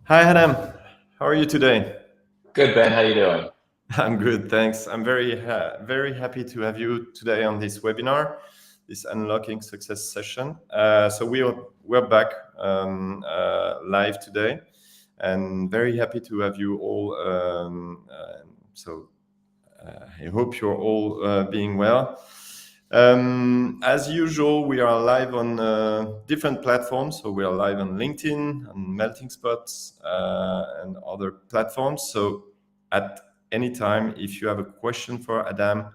Hi, Adam. How are you today? Good, Ben. How you doing? I'm good, thanks. I'm very happy to have you today on this webinar, this unlocking success session. We're back live today, and very happy to have you all. I hope you're all being well. As usual, we are live on different platforms. So we are live on LinkedIn, on Melting Spots, and other platforms. So at any time, if you have a question for Adam,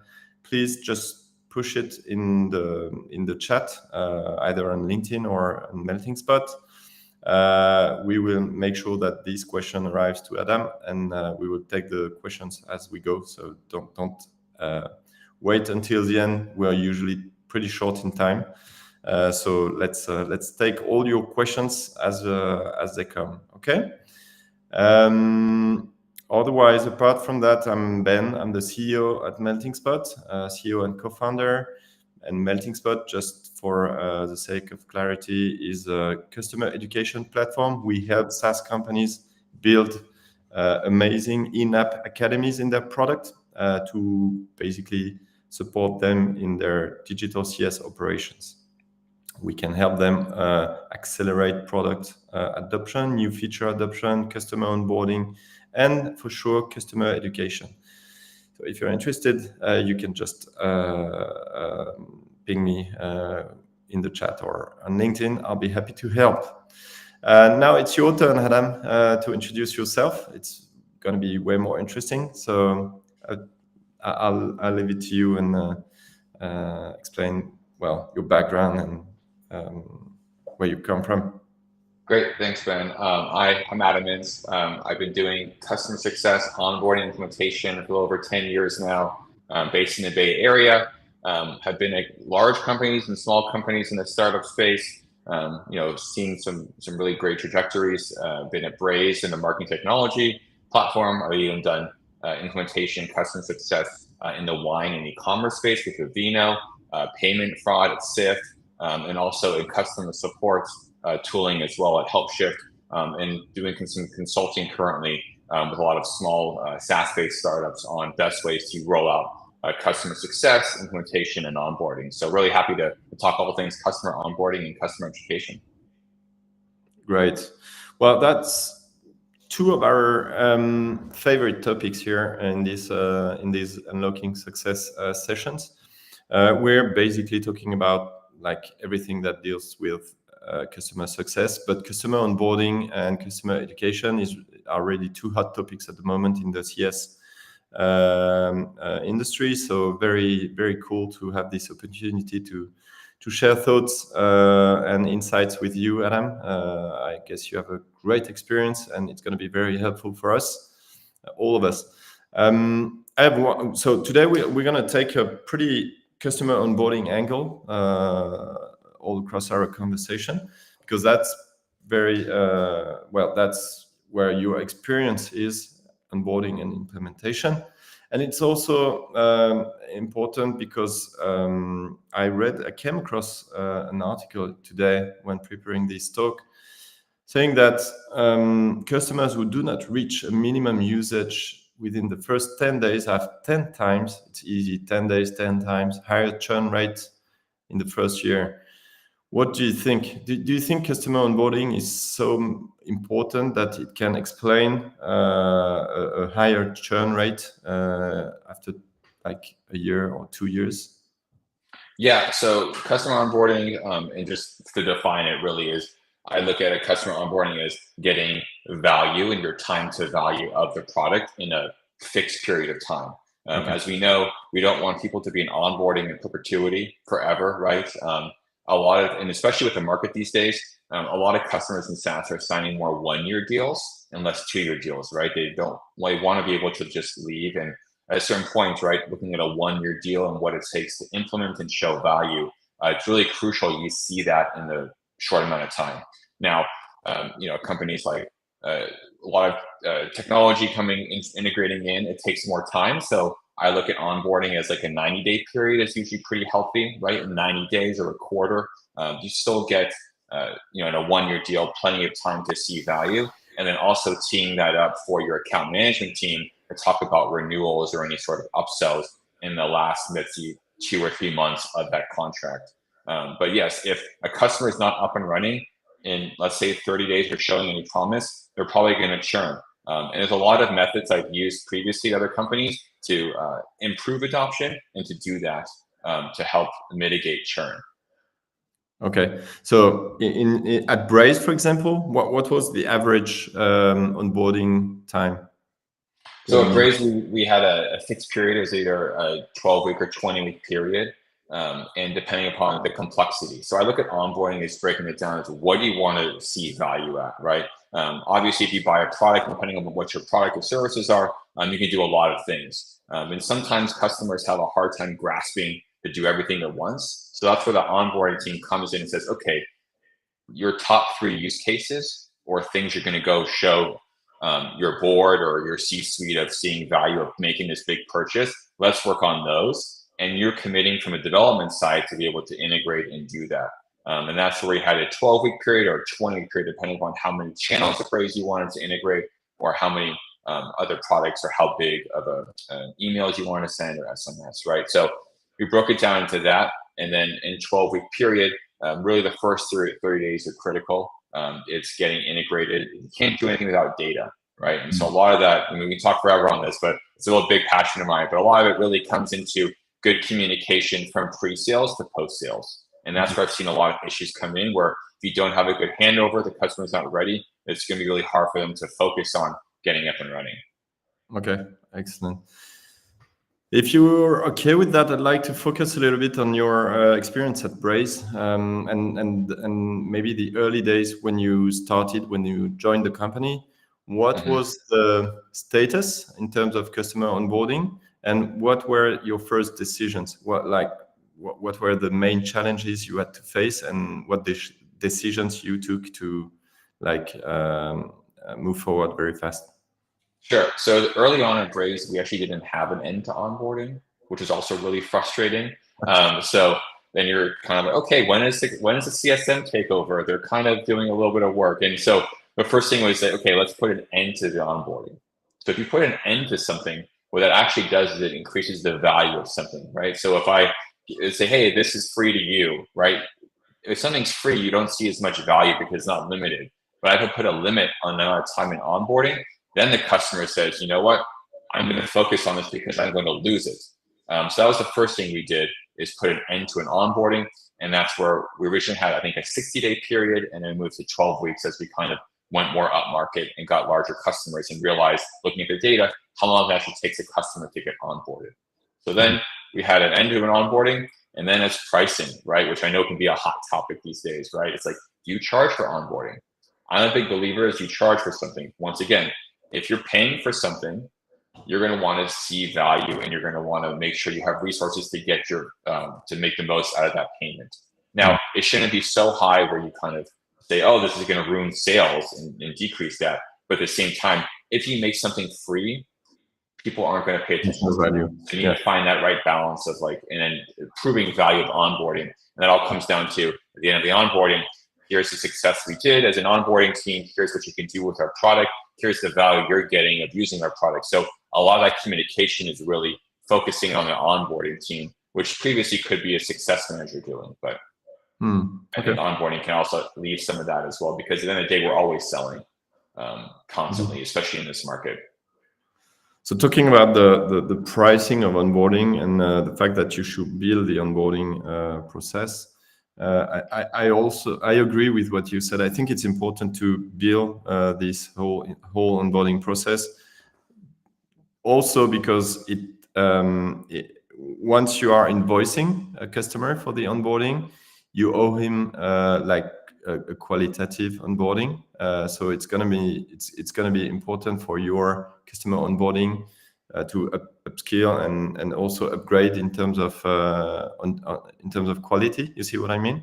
please just push it in the chat, either on LinkedIn or on Melting Spot. We will make sure that this question arrives to Adam, and we will take the questions as we go. So don't wait until the end. We're usually pretty short in time. So let's take all your questions as they come. Okay. Otherwise, apart from that, I'm Ben. I'm the CEO at Melting Spot, CEO and co-founder. And Melting Spot, just for the sake of clarity, is a customer education platform. We help SaaS companies build amazing in-app academies in their product to basically support them in their digital CS operations. We can help them accelerate product adoption, new feature adoption, customer onboarding, and for sure, customer education. So if you're interested, you can just ping me in the chat or on LinkedIn. I'll be happy to help. Now it's your turn, Adam, to introduce yourself. It's going to be way more interesting. So I'll leave it to you and explain, well, your background and where you come from. Great. Thanks, Ben. I'm Adam Mintz. I've been doing customer success, onboarding, implementation for over 10 years now, based in the Bay Area. Have been at large companies and small companies in the startup space. Seen some really great trajectories. Been at Braze in the marketing technology platform. I've even done implementation, customer success in the wine and e-commerce space with Vino, payment fraud at Sift, and also in customer support tooling as well at HelpShift, and doing some consulting currently with a lot of small SaaS-based startups on best ways to roll out customer success, implementation, and onboarding. So really happy to talk all things customer onboarding and customer education. Great. Well, that's two of our favorite topics here in these unlocking success sessions. We're basically talking about like everything that deals with customer success, but customer onboarding and customer education are really two hot topics at the moment in the CS industry. So very cool to have this opportunity to share thoughts and insights with you, Adam. I guess you have a great experience, and it's going to be very helpful for us, all of us. So today we're going to take a pretty customer onboarding angle all across our conversation, because that's very that's where your experience is, onboarding and implementation. And it's also important because I came across an article today when preparing this talk saying that customers who do not reach a minimum usage within the first 10 days have 10 times, it's easy, 10 days, 10 times higher churn rate in the first year. What do you think? Do you think customer onboarding is so important that it can explain a higher churn rate after like a year or 2 years? Yeah, so customer onboarding, and just to define it really is, I look at a customer onboarding as getting value and your time to value of the product in a fixed period of time. Okay. As we know, we don't want people to be in onboarding in perpetuity forever, right? And especially with the market these days, a lot of customers in SaaS are signing more 1-year deals and less 2-year deals, right? They want to be able to just leave, and at a certain point, right, looking at a 1-year deal and what it takes to implement and show value, it's really crucial you see that in the short amount of time. Now, companies like a lot of technology integrating in, it takes more time. So I look at onboarding as like a 90-day period is usually pretty healthy, right? In 90 days or a quarter, you still get, in a 1-year deal, plenty of time to see value. and then also teeing that up for your account management team to talk about renewals or any sort of upsells in the last, let's see, 2 or 3 months of that contract. But yes, if a customer is not up and running in, let's say, 30 days or showing any promise, they're probably going to churn. And there's a lot of methods I've used previously at other companies to improve adoption and to do that to help mitigate churn. Okay, so at Braze, for example, what was the average onboarding time? So at Braze, we had a fixed period. It was either a 12-week or 20-week period, and depending upon the complexity. So I look at onboarding as breaking it down as what do you want to see value at, right? Obviously, if you buy a product, depending on what your product or services are, you can do a lot of things. And sometimes customers have a hard time grasping to do everything at once. So that's where the onboarding team comes in and says, okay, your top 3 use cases or things you're going to go show your board or your C-suite of seeing value of making this big purchase. Let's work on those. And you're committing from a development side to be able to integrate and do that. And that's where we had a 12-week period or a 20-week period, depending on how many channels of Braze you wanted to integrate or how many other products or how big of emails you want to send or SMS, right? So we broke it down into that. And then in 12-week period, really the first 30 days are critical. It's getting integrated. You can't do anything without data, right? And so a lot of that, I mean, we can talk forever on this, but it's a little big passion of mine, but a lot of it really comes into good communication from pre-sales to post-sales. And that's where I've seen a lot of issues come in where if you don't have a good handover, the customer's not ready, it's going to be really hard for them to focus on getting up and running. Okay, excellent. If you're okay with that, I'd like to focus a little bit on your experience at Braze and maybe the early days when you started, when you joined the company. What was the status in terms of customer onboarding, and what were your first decisions? What were the main challenges you had to face, and what decisions you took to move forward very fast? Sure. So early on at Braze, we actually didn't have an end to onboarding, which is also really frustrating. So then you're kind of like, okay, when is the CSM takeover? They're kind of doing a little bit of work. And so the first thing was say, okay, let's put an end to the onboarding. So if you put an end to something, what that actually does is it increases the value of something, right? So if I say, hey, this is free to you, right? If something's free, you don't see as much value because it's not limited. But I could put a limit on the amount of time in onboarding. Then the customer says, you know what, I'm going to focus on this because I'm going to lose it. So that was the first thing we did, is put an end to an onboarding. And that's where we originally had, I think, a 60-day period, and then moved to 12 weeks as we kind of went more up market and got larger customers and realized, looking at the data, how long it actually takes a customer to get onboarded. So then we had an end to an onboarding, and then it's pricing, right? Which I know can be a hot topic these days, right? It's like, do you charge for onboarding? I'm a big believer is you charge for something. Once again, if you're paying for something, you're going to want to see value, and you're going to want to make sure you have resources to get your to make the most out of that payment. Now, it shouldn't be so high where you kind of say, oh, this is going to ruin sales and decrease that. But at the same time, if you make something free, people aren't going to pay attention to value. So you need to find that right balance of and then proving value of onboarding. And that all comes down to, at the end of the onboarding, here's the success we did as an onboarding team. Here's what you can do with our product. Here's the value you're getting of using our product. So a lot of that communication is really focusing on the onboarding team, which previously could be a success manager doing. But I think onboarding can also leave some of that as well, because at the end of the day, we're always selling constantly, especially in this market. So talking about the pricing of onboarding and the fact that you should build the onboarding process, I agree with what you said. I think it's important to build this whole onboarding process. Also, because once you are invoicing a customer for the onboarding, you owe him a qualitative onboarding. So it's gonna be important for your customer onboarding to upskill and also upgrade in terms of quality. You see what I mean?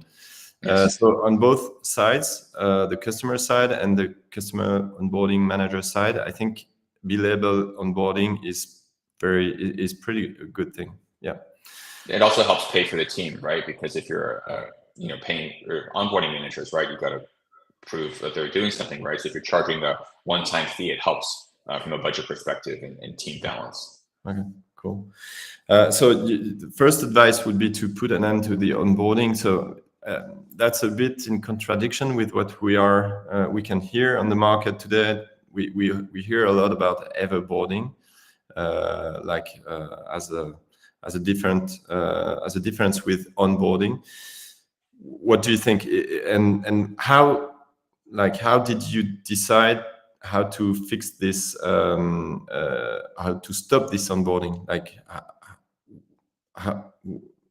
Yes. So on both sides, the customer side and the customer onboarding manager side, I think billable onboarding is pretty a good thing. Yeah. It also helps pay for the team, right? Because if you're paying your onboarding managers, right, you've got to prove that they're doing something right. So if you're charging a one-time fee, it helps from a budget perspective and team balance. Okay, cool. So the first advice would be to put an end to the onboarding. So that's a bit in contradiction with what we can hear on the market today. We hear a lot about everboarding, as a difference with onboarding. What do you think, and how did you decide how to fix this, how to stop this onboarding?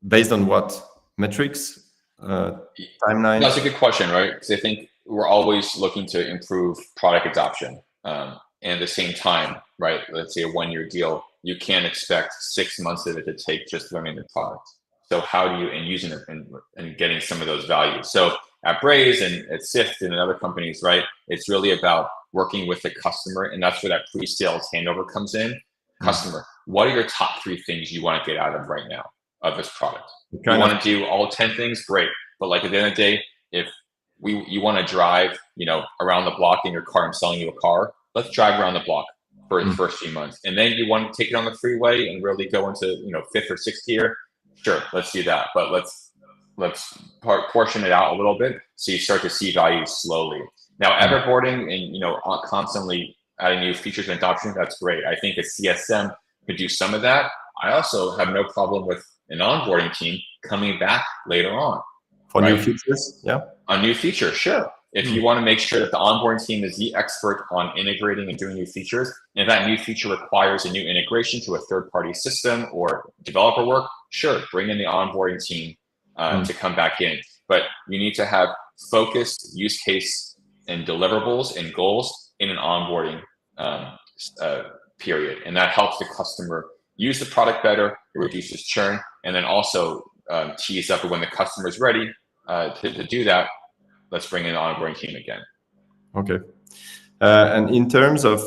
Based on what metrics, timeline? That's a good question, right? Because I think we're always looking to improve product adoption. And at the same time, right, let's say a 1-year deal, you can't expect 6 months of it to take just learning the product. So how do you, and using it and getting some of those values. So at Braze and at Sift and other companies, right, it's really about working with the customer. And that's where that pre-sales handover comes in. Customer, what are your top 3 things you want to get out of right now of this product? You want to do all 10 things? Great. But like at the end of the day, if you want to drive, around the block in your car, I'm selling you a car, let's drive around the block for the first few months. And then you want to take it on the freeway and really go into, 5th or 6th gear. Sure, let's do that. But let's portion it out a little bit so you start to see value slowly. Now, everboarding and constantly adding new features and adoption, that's great. I think a CSM could do some of that. I also have no problem with an onboarding team coming back later on. For new features, yeah. A new feature, sure. If you want to make sure that the onboarding team is the expert on integrating and doing new features, and if that new feature requires a new integration to a third-party system or developer work, sure, bring in the onboarding team to come back in. But you need to have focused use case and deliverables and goals in an onboarding period. And that helps the customer use the product better, it reduces churn, and then also tease up when the customer is ready to do that. Let's bring in the onboarding team again. Okay. And in terms of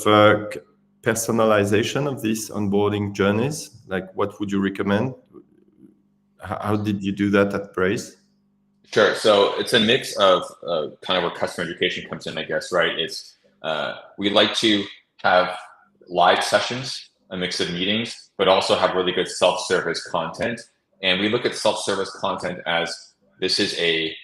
personalization of these onboarding journeys, what would you recommend? How did you do that at Braze? Sure. So it's a mix of kind of where customer education comes in, I guess, right? It's we like to have live sessions, a mix of meetings, but also have really good self-service content. And we look at self-service content as this is a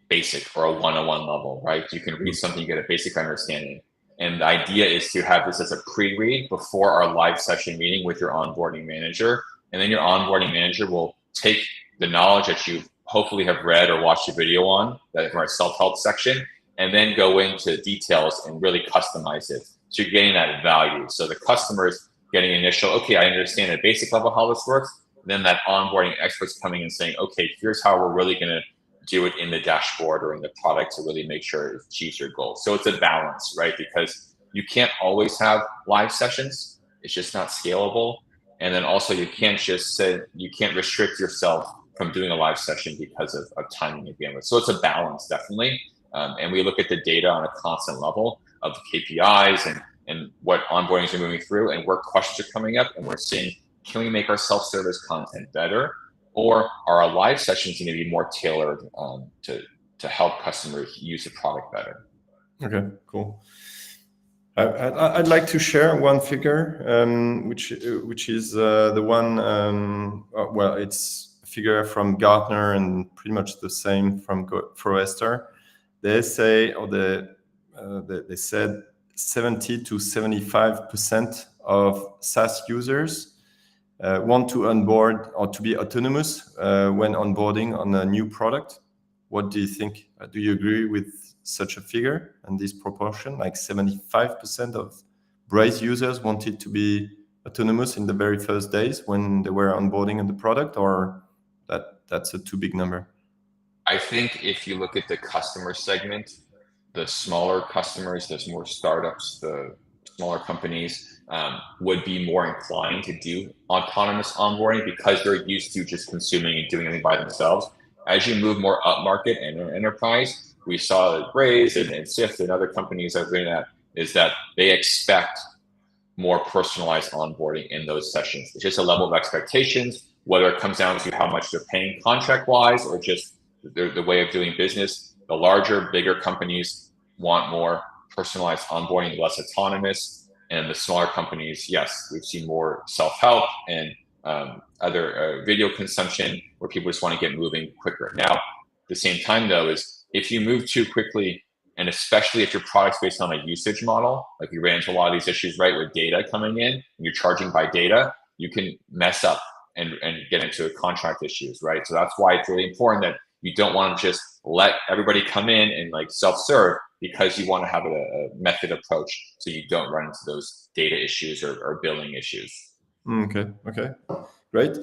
basic or a one-on-one level, right? You can read something, you get a basic understanding. And the idea is to have this as a pre-read before our live session meeting with your onboarding manager. And then your onboarding manager will take the knowledge that you hopefully have read or watched a video on, that from our self-help section, and then go into details and really customize it. So you're getting that value. So the customer is getting initial, okay, I understand at basic level how this works. Then that onboarding expert's coming and saying, okay, here's how we're really going to do it in the dashboard or in the product to really make sure it achieves your goals. So it's a balance, right? Because you can't always have live sessions. It's just not scalable. And then also you can't just say, you can't restrict yourself from doing a live session because of timing and bandwidth. So it's a balance, definitely. And we look at the data on a constant level of KPIs and what onboardings are moving through and where questions are coming up. And we're seeing, can we make our self-service content better? Or are our live sessions going to be more tailored to help customers use the product better? Okay, cool. I'd like to share one figure, which is the one. Well, it's a figure from Gartner and pretty much the same from Forrester. They say, or they said, 70 to 75% of SaaS users want to onboard or to be autonomous when onboarding on a new product. What do you think? Do you agree with such a figure and this proportion? Like 75% of Braze users wanted to be autonomous in the very first days when they were onboarding on the product, or that's a too big number? I think if you look at the customer segment, the smaller customers, there's more startups, the smaller companies would be more inclined to do autonomous onboarding because they're used to just consuming and doing everything by themselves. As you move more upmarket and enterprise, we saw that Braze and Sift and other companies that are doing that is that they expect more personalized onboarding in those sessions. It's just a level of expectations, whether it comes down to how much they're paying contract-wise or just the way of doing business. The larger, bigger companies want more personalized onboarding, less autonomous. And the smaller companies, yes, we've seen more self-help and other video consumption where people just want to get moving quicker. Now, at the same time, though, is if you move too quickly, and especially if your product's based on a usage model, like we ran into a lot of these issues, right, with data coming in, and you're charging by data, you can mess up and get into contract issues, right? So that's why it's really important that you don't want to just let everybody come in and like self-serve, because you want to have a method approach so you don't run into those data issues or billing issues. Okay, great.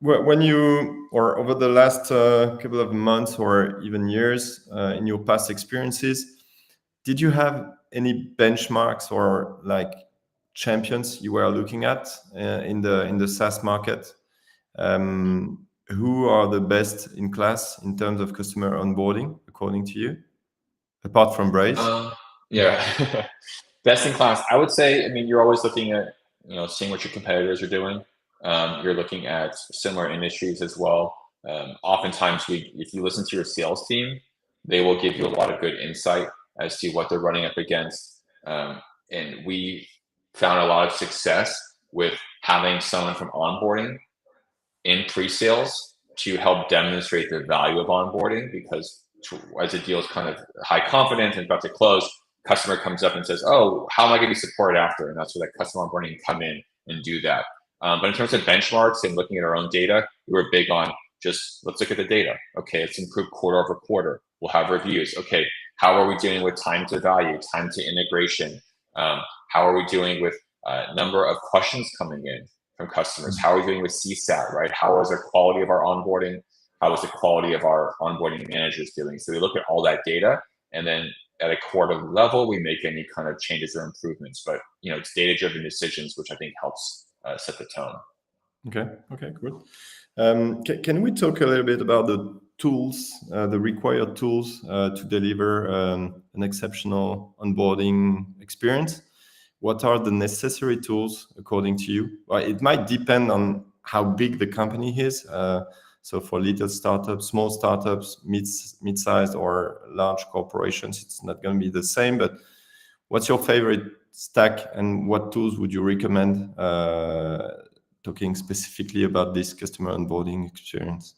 When you, or over the last couple of months or even years, in your past experiences, did you have any benchmarks or like champions you were looking at in the SaaS market? Who are the best in class in terms of customer onboarding, according to you, apart from Braze? Yeah, best in class. I would say, I mean, you're always looking at, seeing what your competitors are doing. You're looking at similar industries as well. Oftentimes, if you listen to your sales team, they will give you a lot of good insight as to what they're running up against. And we found a lot of success with having someone from onboarding in pre-sales to help demonstrate the value of onboarding, because as a deal is kind of high confidence and about to close, customer comes up and says, oh, how am I going to be supported after? And that's where that customer onboarding can come in and do that. But in terms of benchmarks and looking at our own data, we were big on just, let's look at the data. Okay, it's improved quarter over quarter. We'll have reviews. Okay, how are we doing with time to value, time to integration? How are we doing with number of questions coming in from customers? How are we doing with CSAT, right? How is the quality of our onboarding? How is the quality of our onboarding managers doing? So we look at all that data, and then at a quarterly level, we make any kind of changes or improvements. But it's data-driven decisions, which I think helps set the tone. Okay, good. Can we talk a little bit about the tools, the required tools to deliver an exceptional onboarding experience? What are the necessary tools according to you? Well, it might depend on how big the company is. So for little startups, small startups, mid-sized or large corporations, it's not going to be the same. But what's your favorite stack, and what tools would you recommend, talking specifically about this customer onboarding experience?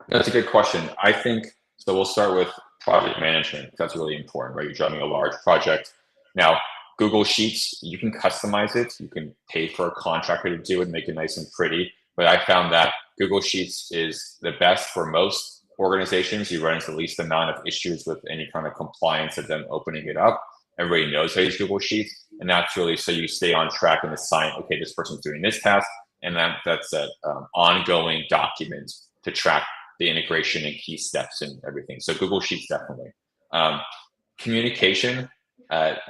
That's a good question. I think, so we'll start with project management. That's really important, right? You're driving a large project. Now, Google Sheets, you can customize it. You can pay for a contractor to do it, make it nice and pretty. But I found that Google Sheets is the best for most organizations. You run into the least amount of issues with any kind of compliance of them opening it up. Everybody knows how to use Google Sheets. And that's really so you stay on track and assign, okay, this person's doing this task. And that's an ongoing document to track the integration and key steps and everything. So Google Sheets, definitely. Communication.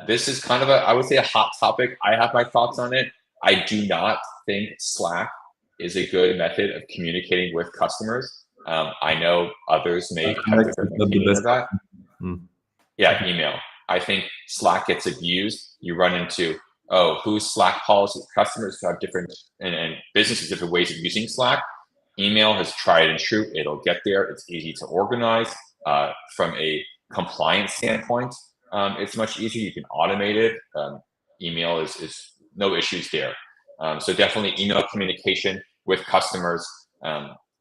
This is kind of I would say a hot topic. I have my thoughts on it. I do not think Slack is a good method of communicating with customers. I know others may have different opinions of that. Yeah, email. I think Slack gets abused. You run into, who's Slack policies? Customers have different, and businesses different ways of using Slack. Email has tried and true. It'll get there. It's easy to organize. From a compliance standpoint, it's much easier. You can automate it. Email is no issues there. So definitely email communication with customers.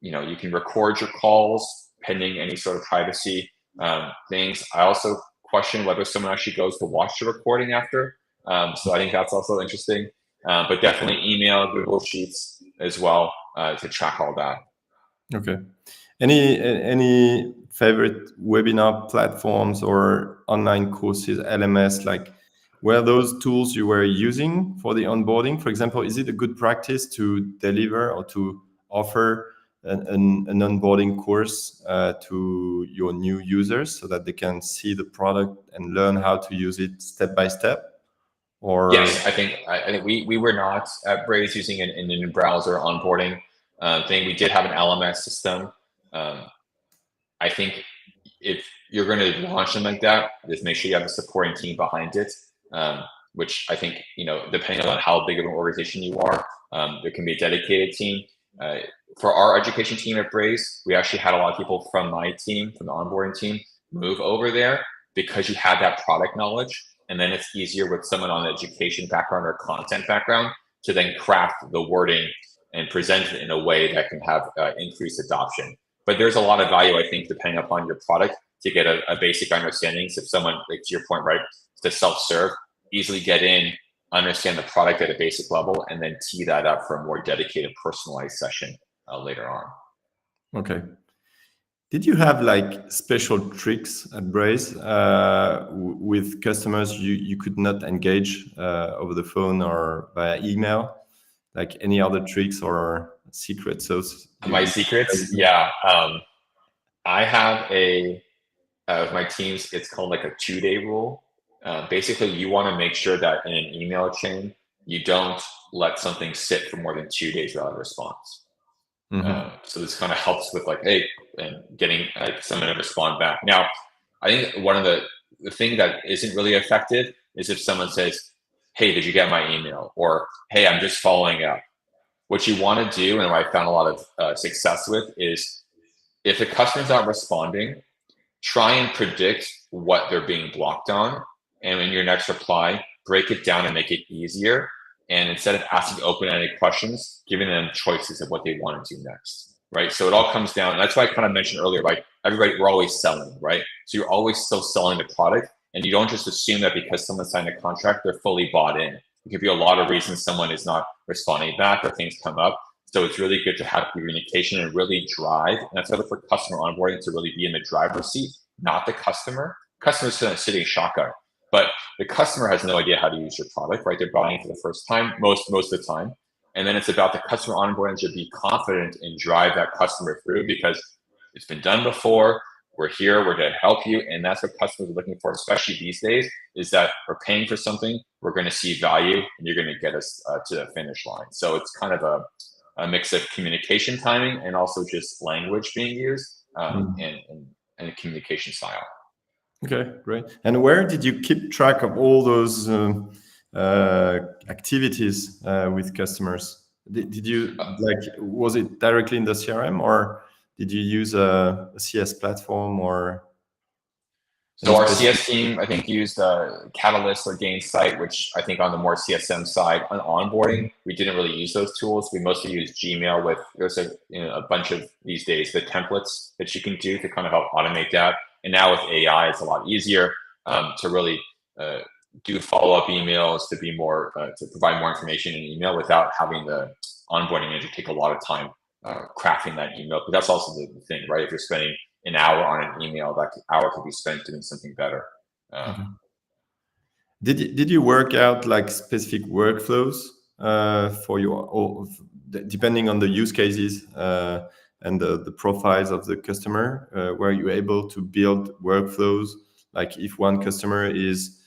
You can record your calls pending any sort of privacy things. I also question whether someone actually goes to watch the recording after. So I think that's also interesting. But definitely email, Google Sheets as well to track all that. Okay. Any favorite webinar platforms or online courses, LMS, like were those tools you were using for the onboarding? For example, is it a good practice to deliver or to offer an onboarding course to your new users so that they can see the product and learn how to use it step by step? Or yes, I think we were not at Braze using an in-browser onboarding thing. We did have an LMS system. I think if you're going to launch something like that, just make sure you have a supporting team behind it, which I think, depending on how big of an organization you are, there can be a dedicated team. For our education team at Braze, we actually had a lot of people from my team, from the onboarding team, move over there because you have that product knowledge. And then it's easier with someone on an education background or content background to then craft the wording and present it in a way that can have increased adoption. But there's a lot of value, I think, depending upon your product to get a basic understanding. So if someone, like to your point, right, to self-serve, easily get in, understand the product at a basic level, and then tee that up for a more dedicated, personalized session later on. Okay. Did you have like special tricks at Braze with customers you could not engage over the phone or via email? Like any other tricks or secrets? So my secrets, yeah. I have with my teams, it's called like a 2-day rule. Basically, you want to make sure that in an email chain, you don't let something sit for more than 2 days without a response. So this kind of helps with like, hey, and getting someone to respond back. Now, I think one of the thing that isn't really effective is if someone says, hey, did you get my email? Or, hey, I'm just following up. What you want to do, and what I found a lot of success with, is if the customer's not responding, try and predict what they're being blocked on. And in your next reply, break it down and make it easier. And instead of asking open-ended questions, giving them choices of what they want to do next, right? So it all comes down, and that's why I kind of mentioned earlier, like everybody, we're always selling, right? So you're always still selling the product, and you don't just assume that because someone signed a contract, they're fully bought in. It could be a lot of reasons someone is not responding back or things come up. So it's really good to have communication and really drive. And that's why I look for customer onboarding to really be in the driver's seat, not the customer. Customer's sitting shotgun. But the customer has no idea how to use your product, right? They're buying for the first time, most of the time. And then it's about the customer onboarding to be confident and drive that customer through because it's been done before. We're here, we're going to help you. And that's what customers are looking for, especially these days, is that we're paying for something, we're going to see value, and you're going to get us to the finish line. So it's kind of a mix of communication timing and also just language being used and communication style. Okay, great. And where did you keep track of all those activities with customers? Did you was it directly in the CRM or did you use a CS platform or? So our CS team, I think, used Catalyst or Gainsight, which I think on the more CSM side, on onboarding, we didn't really use those tools. We mostly use Gmail with, there's a bunch of these days, the templates that you can do to kind of help automate that. And now with AI, it's a lot easier to really do follow-up emails, to be more, to provide more information in email without having the onboarding manager take a lot of time crafting that email. But that's also the thing, right? If you're spending an hour on an email, that hour could be spent doing something better. Did you work out like specific workflows for your, depending on the use cases and the profiles of the customer? Were you able to build workflows? Like if one customer is,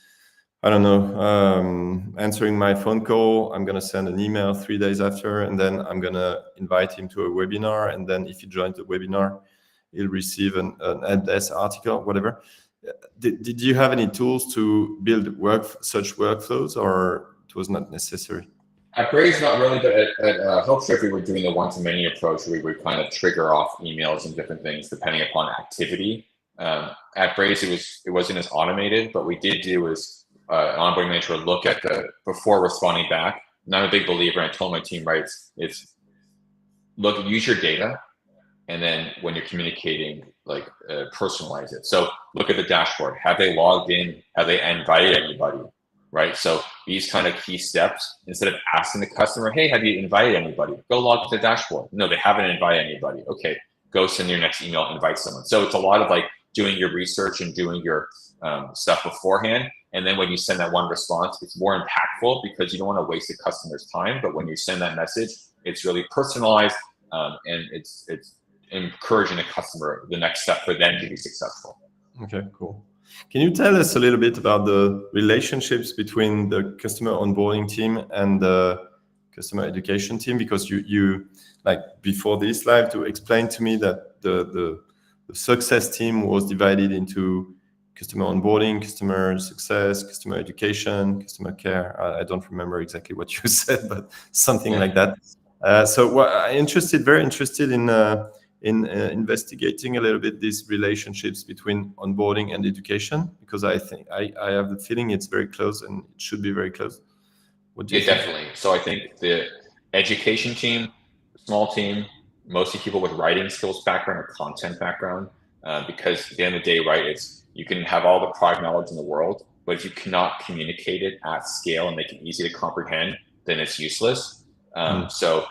I don't know, answering my phone call, I'm going to send an email 3 days after, and then I'm going to invite him to a webinar. And then if he joins the webinar, he'll receive an LS article, whatever. Did you have any tools to build such workflows, or it was not necessary? At Braze, not really, but at HelpShift, we were doing the one-to-many approach where we would kind of trigger off emails and different things depending upon activity. At Braze, it wasn't as automated, but we did do is an onboarding manager would look at the before responding back. And I'm a big believer, and I told my team, right, it's look, use your data, and then when you're communicating, like personalize it. So look at the dashboard. Have they logged in? Have they invited anybody? Right. So these kind of key steps, instead of asking the customer, hey, have you invited anybody? Go log to the dashboard. No, they haven't invited anybody. Okay, go send your next email, invite someone. So it's a lot of like doing your research and doing your stuff beforehand. And then when you send that one response, it's more impactful because you don't want to waste the customer's time. But when you send that message, it's really personalized and it's encouraging the customer, the next step for them to be successful. Okay, cool. Can you tell us a little bit about the relationships between the customer onboarding team and the customer education team? Because you like before this live to explain to me that the success team was divided into customer onboarding, customer success, customer education, customer care. I don't remember exactly what you said, but something like that. So very interested in investigating a little bit these relationships between onboarding and education? Because I think I have the feeling it's very close and it should be very close. What do you think? Definitely. So I think the education team, small team, mostly people with writing skills background or content background, because at the end of the day, right, it's you can have all the product knowledge in the world, but if you cannot communicate it at scale and make it easy to comprehend, then it's useless. So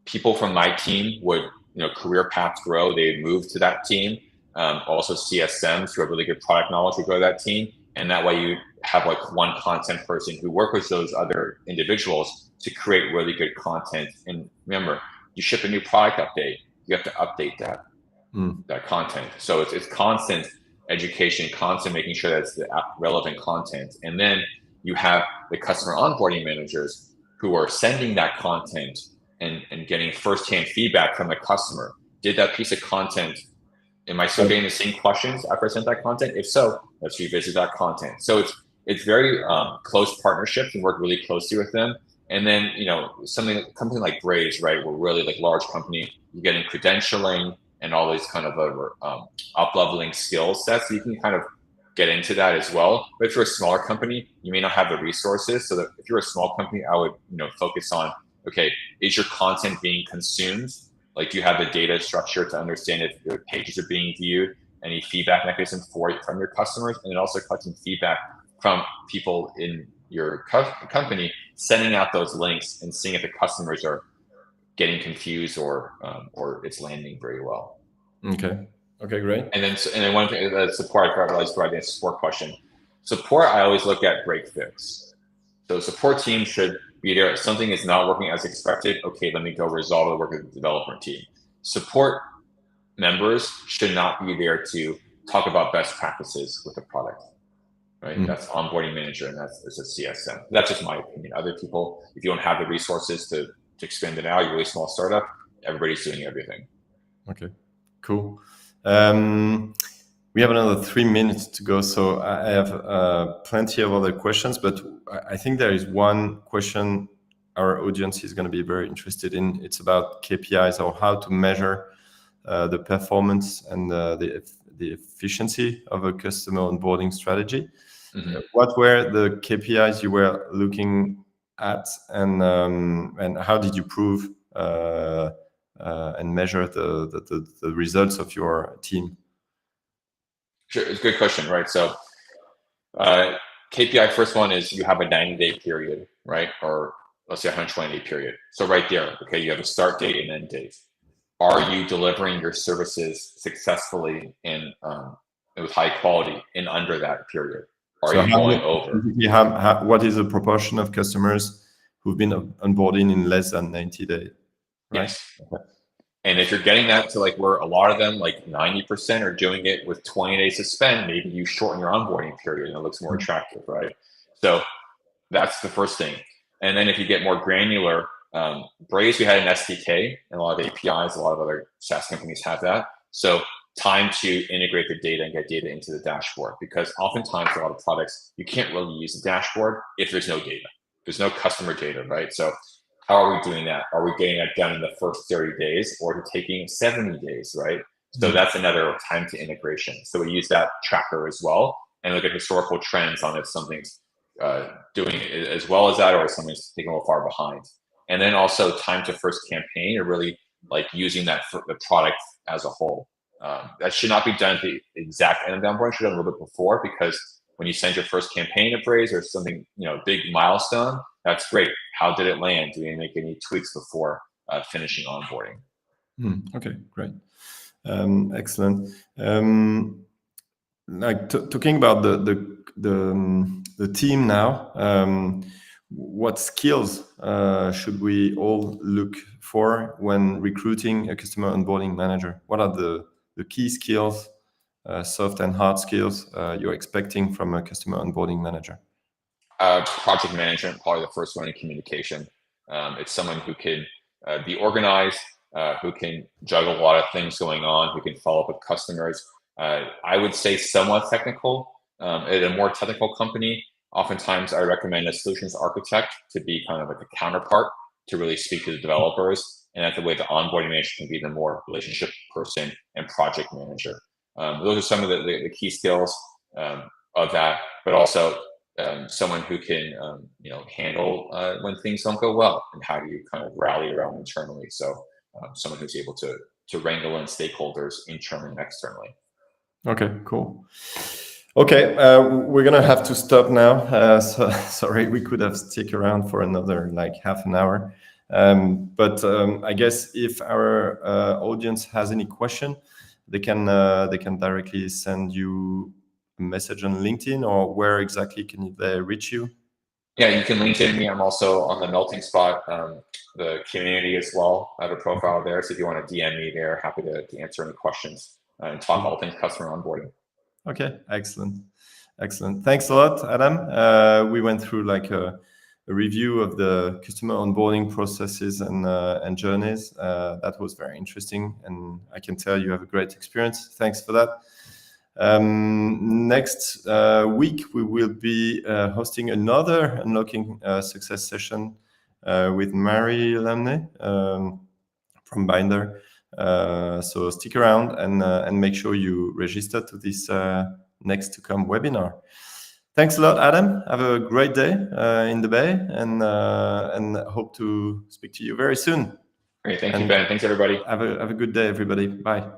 people from my team would, career paths grow, they move to that team. Also CSMs who have really good product knowledge would go to that team. And that way you have like one content person who work with those other individuals to create really good content. And remember, you ship a new product update, you have to update that content. So it's constant education, constant making sure that it's the relevant content. And then you have the customer onboarding managers who are sending that content and getting firsthand feedback from the customer. Did that piece of content, am I still getting the same questions after I sent that content? If so, let's revisit that content. So it's very close partnerships and work really closely with them. And then, something like Braze, right? We're really like large company, you're getting credentialing and all these kind of up-leveling skill sets. So you can kind of get into that as well. But if you're a smaller company, you may not have the resources. So that if you're a small company, I would, focus on, okay, is your content being consumed? Like, do you have the data structure to understand if your pages are being viewed, any feedback mechanism from your customers, and then also collecting feedback from people in your company, sending out those links and seeing if the customers are getting confused or it's landing very well. Okay, great. And then one thing, support, I realized for the support question. Support, I always look at break fix. So support team should be there. If something is not working as expected, okay, let me go resolve the work with the development team. Support members should not be there to talk about best practices with the product, right? That's onboarding manager, and it's a CSM. That's just my opinion. Other people, if you don't have the resources to expand it out, you're a really small startup, everybody's doing everything. Okay, cool. We have another 3 minutes to go, so I have plenty of other questions, but I think there is one question our audience is going to be very interested in. It's about KPIs, or how to measure the performance and the efficiency of a customer onboarding strategy. What were the KPIs you were looking at, and how did you prove and measure the results of your team? Sure, it's a good question, right? So KPI, first one is you have a 90-day period, right? Or let's say 120-day period. So right there, okay, you have a start date and end date. Are you delivering your services successfully and with high quality in under that period? Are you going over? What is the proportion of customers who've been onboarding in less than 90 days? Right? Yes. Okay. And if you're getting that to like where a lot of them, like 90% are doing it with 20 days to spend, maybe you shorten your onboarding period and it looks more attractive, right? So that's the first thing. And then if you get more granular, Braze, we had an SDK and a lot of APIs, a lot of other SaaS companies have that. So time to integrate the data and get data into the dashboard, because oftentimes a lot of products, you can't really use the dashboard if there's no data. There's no customer data, right? So how are we doing that? Are we getting that done in the first 30 days or are we taking 70 days, right? So that's another time to integration. So we use that tracker as well and look at historical trends on if something's doing it as well as that or something's taking a little far behind. And then also time to first campaign, or really like using that for the product as a whole. That should not be done at the exact end of the onboarding, should be done a little bit before, because when you send your first campaign to Braze or something, big milestone, that's great. How did it land? Do we make any tweaks before finishing onboarding? Okay, great. Excellent. Talking about the team now, what skills should we all look for when recruiting a customer onboarding manager? What are the key skills, soft and hard skills, you're expecting from a customer onboarding manager? Project management, probably the first one, in communication. It's someone who can be organized, who can juggle a lot of things going on, who can follow up with customers. I would say somewhat technical. At a more technical company, oftentimes I recommend a solutions architect to be kind of like a counterpart to really speak to the developers and that the way the onboarding manager can be the more relationship person and project manager. Those are some of the key skills of that, but also someone who can handle when things don't go well, and how do you kind of rally around internally. So someone who's able to wrangle in stakeholders internally and externally. Okay, cool. Okay, we're gonna have to stop now. Sorry, we could have stick around for another like half an hour. But I guess if our audience has any question, they can directly send you a message on LinkedIn, or where exactly can they reach you? Yeah, you can LinkedIn me. I'm also on the Melting Spot, the community as well. I have a profile there, so if you want to DM me there, happy to answer any questions and talk all things customer onboarding. Okay, excellent. Thanks a lot, Adam. We went through like a review of the customer onboarding processes and journeys. That was very interesting, and I can tell you have a great experience. Thanks for that. Next week, we will be hosting another Unlocking Success session with Mary Lamney from Binder. So stick around and make sure you register to this next to come webinar. Thanks a lot, Adam. Have a great day in the Bay, and hope to speak to you very soon. Great, thank you, Ben. Thanks, everybody. Have a good day, everybody. Bye.